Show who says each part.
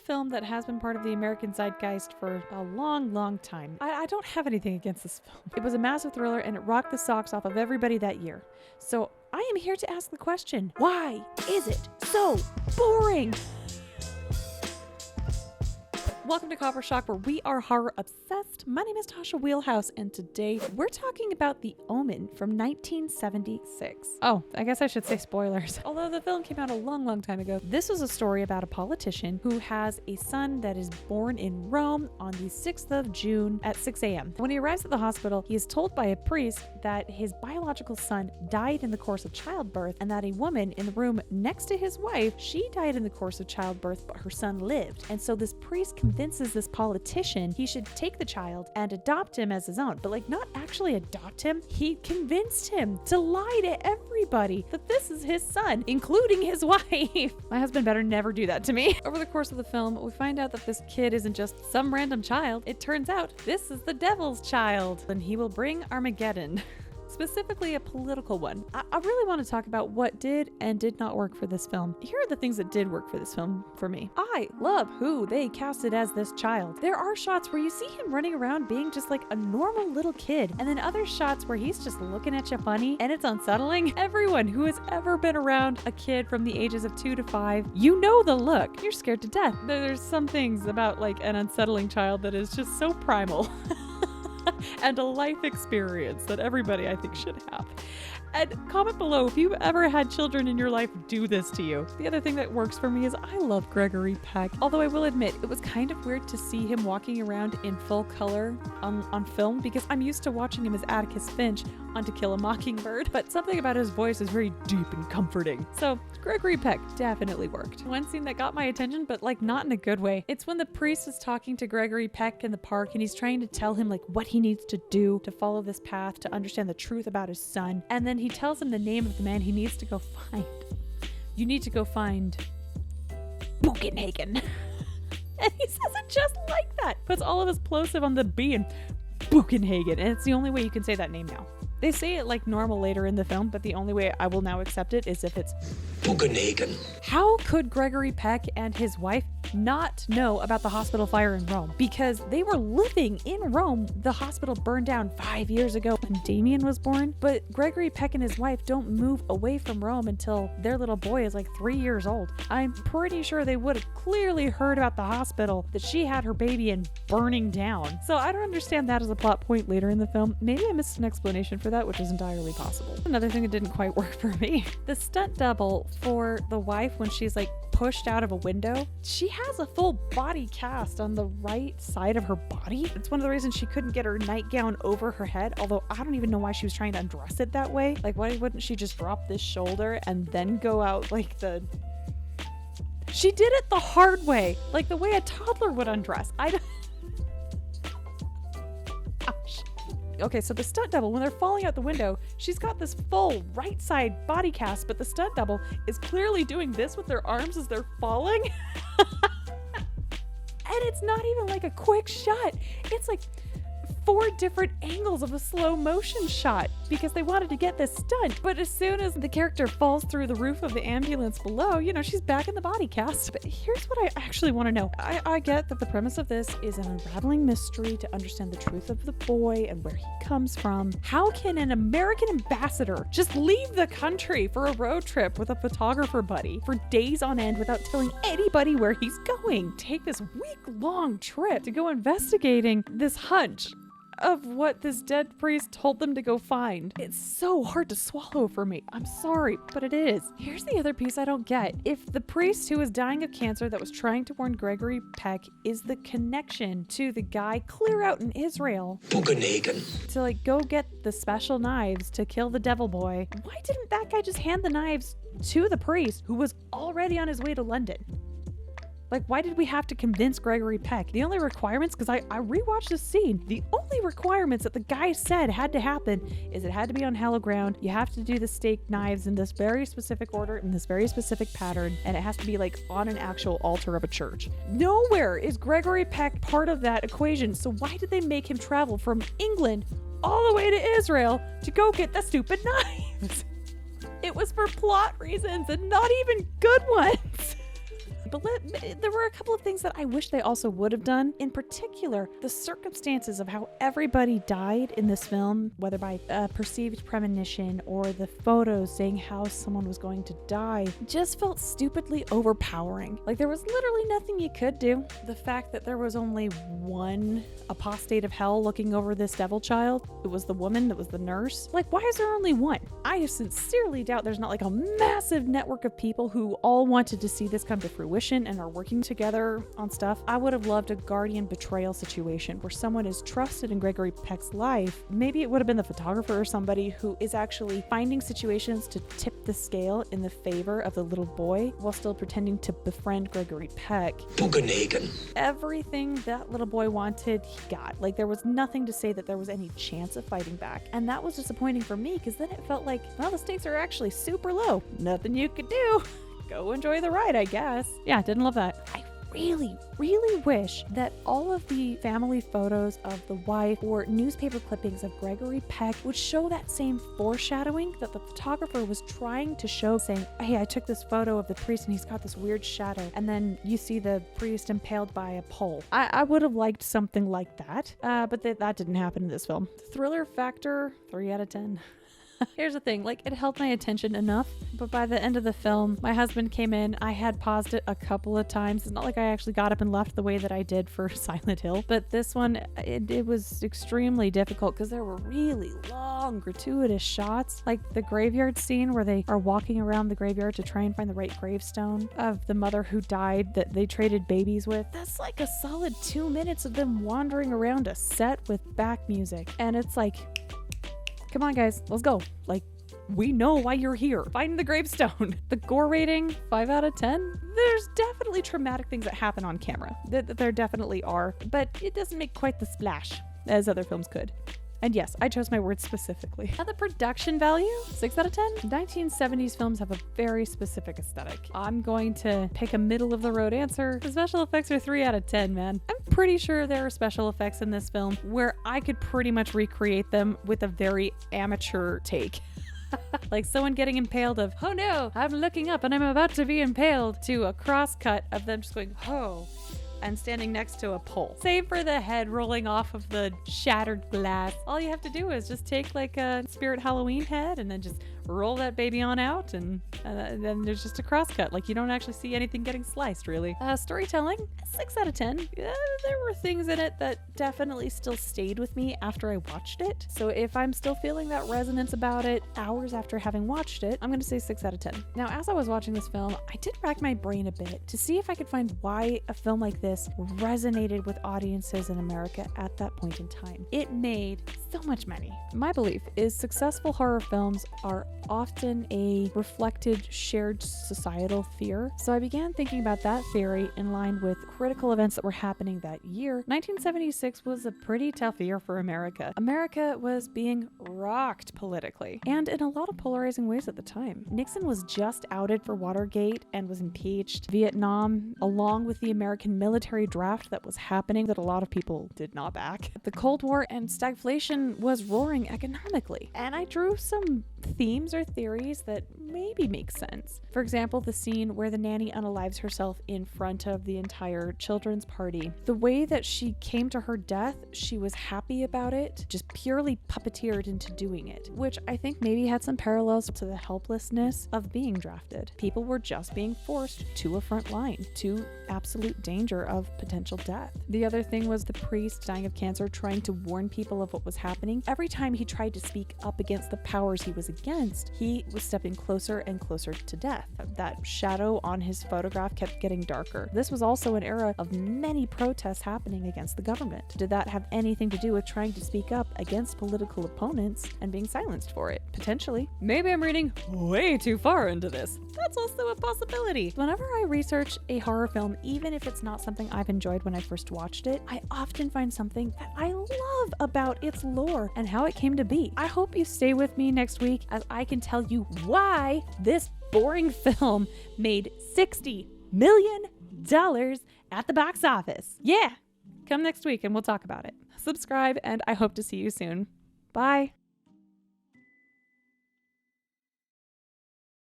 Speaker 1: film that has been part of the American zeitgeist for a long, long time. I don't have anything against this film. It was a massive thriller and it rocked the socks off of everybody that year. So I am here to ask the question, why is it so boring? Welcome to Copper Shock, where we are horror obsessed. My name is Tasha Wheelhouse, and today we're talking about The Omen from 1976. Oh, I guess I should say spoilers. Although the film came out a long, long time ago, this was a story about a politician who has a son that is born in Rome on the 6th of June at 6 a.m. When he arrives at the hospital, he is told by a priest that his biological son died in the course of childbirth, and that a woman in the room next to his wife, she died in the course of childbirth, but her son lived. And so this priest convinces this politician he should take the child and adopt him as his own, but not actually adopt him. He convinced him to lie to everybody that this is his son, including his wife. My husband better never do that to me. Over the course of the film, we find out that this kid isn't just some random child. It turns out this is the devil's child, and he will bring Armageddon. Specifically a political one. I really want to talk about what did and did not work for this film. Here are the things that did work for this film for me. I love who they casted as this child. There are shots where you see him running around being just like a normal little kid, and then other shots where he's just looking at you funny and it's unsettling. Everyone who has ever been around a kid from the ages of 2 to 5, you know the look. You're scared to death. There's some things about an unsettling child that is just so primal. And a life experience that everybody I think should have. And comment below if you've ever had children in your life do this to you. The other thing that works for me is I love Gregory Peck. Although I will admit, it was kind of weird to see him walking around in full color on film, because I'm used to watching him as Atticus Finch on To Kill a Mockingbird, but something about his voice is very deep and comforting. So Gregory Peck definitely worked. One scene that got my attention, but not in a good way. It's when the priest is talking to Gregory Peck in the park, and he's trying to tell him what he needs to do to follow this path, to understand the truth about his son. And then he tells him the name of the man he needs to go find. You need to go find Buchenhagen. And he says it just like that. Puts all of his plosive on the B and Buchenhagen. And it's the only way you can say that name now. They say it like normal later in the film, but the only way I will now accept it is if it's Buchenhagen. How could Gregory Peck and his wife not know about the hospital fire in Rome? Because they were living in Rome. The hospital burned down 5 years ago when Damien was born, but Gregory Peck and his wife don't move away from Rome until their little boy is 3 years old. I'm pretty sure they would have clearly heard about the hospital that she had her baby in burning down. So I don't understand that as a plot point later in the film. Maybe I missed an explanation for that, which is entirely possible. Another thing that didn't quite work for me, the stunt double for the wife when she's pushed out of a window, she has a full body cast on the right side of her body. It's one of the reasons she couldn't get her nightgown over her head, although I don't even know why she was trying to undress it that way. Why wouldn't she just drop this shoulder and then go out She did it the hard way, the way a toddler would undress. Ouch. Okay, so the stunt double, when they're falling out the window, she's got this full right side body cast, but the stunt double is clearly doing this with their arms as they're falling. And it's not even a quick shot. It's 4 different angles of a slow motion shot because they wanted to get this stunt. But as soon as the character falls through the roof of the ambulance below, she's back in the body cast. But here's what I actually want to know. I get that the premise of this is an unraveling mystery to understand the truth of the boy and where he comes from. How can an American ambassador just leave the country for a road trip with a photographer buddy for days on end without telling anybody where he's going? Take this week-long trip to go investigating this hunch of what this dead priest told them to go find. It's so hard to swallow for me. I'm sorry, but it is. Here's the other piece I don't get. If the priest who was dying of cancer that was trying to warn Gregory Peck is the connection to the guy clear out in Israel to go get the special knives to kill the devil boy, why didn't that guy just hand the knives to the priest who was already on his way to London? Why did we have to convince Gregory Peck? The only requirements, because I rewatched this scene, the only requirements that the guy said had to happen is it had to be on hallowed ground, you have to do the steak knives in this very specific order, in this very specific pattern, and it has to be on an actual altar of a church. Nowhere is Gregory Peck part of that equation, so why did they make him travel from England all the way to Israel to go get the stupid knives? It was for plot reasons and not even good ones. But there were a couple of things that I wish they also would have done. In particular, the circumstances of how everybody died in this film, whether by perceived premonition or the photos saying how someone was going to die, just felt stupidly overpowering. Like there was literally nothing you could do. The fact that there was only one apostate of hell looking over this devil child, it was the woman that was the nurse. Like, why is there only one? I sincerely doubt there's not like a massive network of people who all wanted to see this come to fruition and are working together on stuff. I would have loved a guardian betrayal situation where someone is trusted in Gregory Peck's life. Maybe it would have been the photographer or somebody who is actually finding situations to tip the scale in the favor of the little boy while still pretending to befriend Gregory Peck. Everything that little boy wanted, he got. Like there was nothing to say that there was any chance of fighting back. And that was disappointing for me because then it felt like, well, the stakes are actually super low. Nothing you could do. Go enjoy the ride, I guess. Yeah, didn't love that. I really wish that all of the family photos of the wife or newspaper clippings of Gregory Peck would show that same foreshadowing that the photographer was trying to show, saying, hey, I took this photo of the priest and he's got this weird shadow, and then you see the priest impaled by a pole. I would have liked something like that, but that didn't happen in this film. Thriller factor, 3 out of 10. Here's the thing, like it held my attention enough, but by the end of the film, my husband came in. I had paused it a couple of times. It's not like I actually got up and left the way that I did for Silent Hill, but this one, it was extremely difficult because there were really long, gratuitous shots, like the graveyard scene where they are walking around the graveyard to try and find the right gravestone of the mother who died that they traded babies with. That's like a solid 2 minutes of them wandering around a set with back music, and it's like, come on guys, let's go. Like, we know why you're here. Find the gravestone. The gore rating, 5 out of 10. There's definitely traumatic things that happen on camera. There definitely are, but it doesn't make quite the splash as other films could. And yes, I chose my words specifically. Now the production value, 6 out of 10. 1970s films have a very specific aesthetic. I'm going to pick a middle of the road answer. The special effects are 3 out of 10, man. I'm pretty sure there are special effects in this film where I could pretty much recreate them with a very amateur take. Like someone getting impaled of, oh no, I'm looking up and I'm about to be impaled, to a cross cut of them just going, oh, and standing next to a pole. Save for the head rolling off of the shattered glass. All you have to do is just take like a Spirit Halloween head and then just roll that baby on out, and then there's just a cross cut. Like you don't actually see anything getting sliced, really. Storytelling, 6 out of 10. There were things in it that definitely still stayed with me after I watched it. So if I'm still feeling that resonance about it hours after having watched it, I'm going to say 6 out of 10. Now, as I was watching this film, I did rack my brain a bit to see if I could find why a film like this resonated with audiences in America at that point in time. It made so much money. My belief is successful horror films are often a reflected shared societal fear. So I began thinking about that theory in line with critical events that were happening that year. 1976 was a pretty tough year for America. America was being rocked politically, and in a lot of polarizing ways at the time. Nixon was just outed for Watergate and was impeached. Vietnam, along with the American military draft that was happening that a lot of people did not back. The Cold War and stagflation was roaring economically. And I drew some themes or theories that maybe make sense. For example, the scene where the nanny unalives herself in front of the entire children's party. The way that she came to her death, she was happy about it, just purely puppeteered into doing it, which I think maybe had some parallels to the helplessness of being drafted. People were just being forced to a front line, to absolute danger of potential death. The other thing was the priest dying of cancer, trying to warn people of what was happening. Every time he tried to speak up against the powers he was against, he was stepping closer and closer to death. That shadow on his photograph kept getting darker. This was also an era of many protests happening against the government. Did that have anything to do with trying to speak up against political opponents and being silenced for it? Potentially. Maybe I'm reading way too far into this. That's also a possibility. Whenever I research a horror film, even if it's not something I've enjoyed when I first watched it, I often find something that I love about its lore and how it came to be. I hope you stay with me next week as I can tell you why this boring film made $60 million at the box office. Yeah, come next week and we'll talk about it. Subscribe, and I hope to see you soon. Bye.